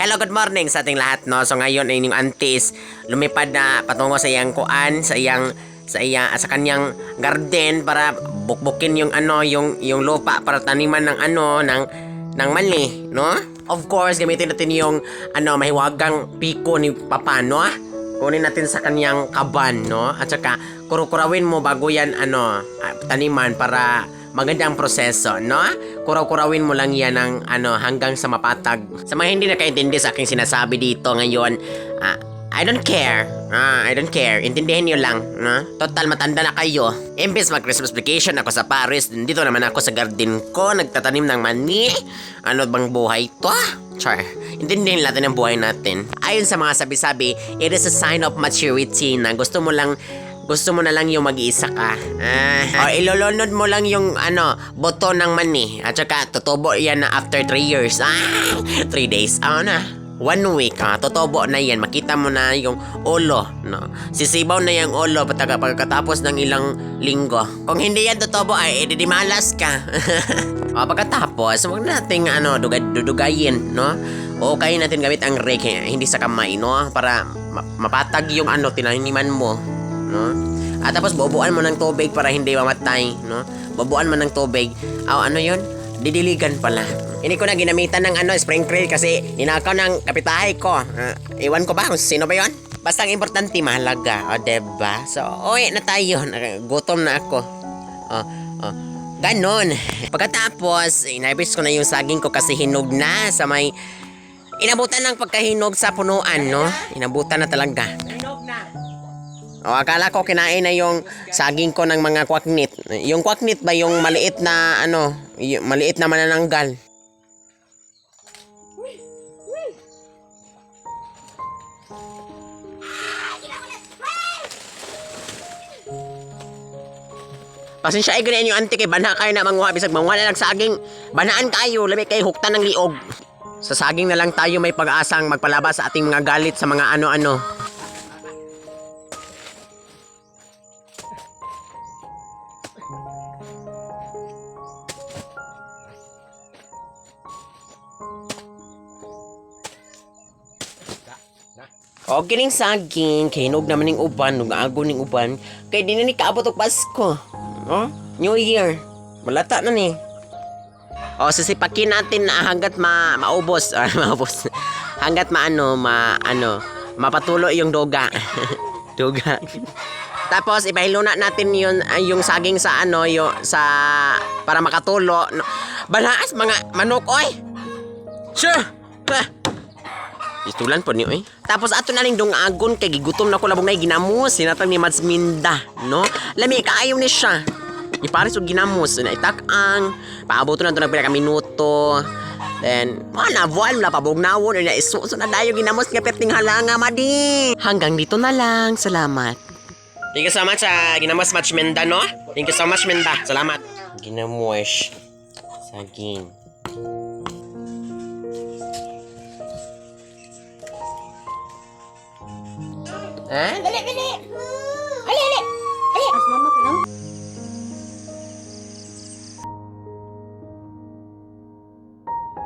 Hello, good morning sa ating lahat, no? So ngayon ay inyong aunties lumipad na patungo sa iyang kuan, sa kanyang garden para bukbukin yung yung lupa para taniman ng ng mani, no? Of course, gamitin natin yung mahiwagang piko ni Papa, no? Kunin natin sa kanyang kaban, no? At saka kurawin mo bago yan taniman para magandang proseso, no? Kurawin mo lang yan ng hanggang sa mapatag. Sa mga hindi nakaintindi sa aking sinasabi dito ngayon, I don't care. I don't care. Intindihin niyo lang, no? Total matanda na kayo. Imbes mag-Christmas vacation ako sa Paris, dito naman ako sa garden ko, nagtatanim ng mani. Ano bang buhay to? Char. Intindihin natin ang buhay natin. Ayon sa mga sabi-sabi, it is a sign of maturity na gusto mo na lang yung mag-iisa ka. O ilolonod mo lang yung boto ng mani. At saka tutubo yan na after 3 years. 3 days. 1 week. Tutubo na yan. Makita mo na yung ulo. No? Sisibaw na yung ulo pagkatapos ng ilang linggo. Kung hindi yan tutubo ay didimalas ka. Pagkatapos, huwag nating dudugayin. No? O kaya natin gamit ang rake. Hindi sa kamay. No? Para mapatag yung tinaniman mo. No? At tapos bubuan mo ng tubig para hindi mamatay, no? Bubuan mo ng tubig. Yun? Didiligan pala. Hindi ko na ginamitan ng sprinkler kasi ninakaw ng kapitahe ko. Iwan ko ba kung sino ba yun? Basta ang importante mahalaga, diba? So, uwi na tayo. Gutom na ako. Ganon. Pagkatapos, inabis ko na yung saging ko kasi hinog na sa may inabutan ng pagkahinog sa punuan, no? Inabutan na talaga. Hinog na. Akala ko kinain na yung saging ko ng mga kwaknit. Yung kwaknit ba yung maliit na maliit na manananggal? Pasensya ay ganyan yung auntie kay bana kayo na manguha bisag manguha na lang saging. Banaan kayo, labi kay huktan ng liog. Sa saging na lang tayo may pag-asang magpalabas sa ating mga galit sa mga O kining saging, kay hinog naman ning uban, nugago ning uban, kay di na ni kaabot og Pasko. New Year. Malata na ni. Sisipakin natin na hanggat maubos, maubos. Hanggat mapatulo yung duga. Duga. Tapos ipahiluna natin yung saging sa para makatulo. Banaas mga manok oy. Sure. Itulan po niyo Tapos ato na ning dungagon kay gigutom na ko labong nay ginamos sinatang ni Mads Minda, no? Lami kaayo ni siya. Ipares og ginamos na itak-ang paabot na to nagpila ka minuto. Then voil na pabugnawon na isuso na dayo ginamos nga perting halanga madi. Hanggang dito na lang. Salamat. Thank you so much ginamos Mads Minda, no? Thank you so much Minda. Salamat. Ginamos saging. Dali.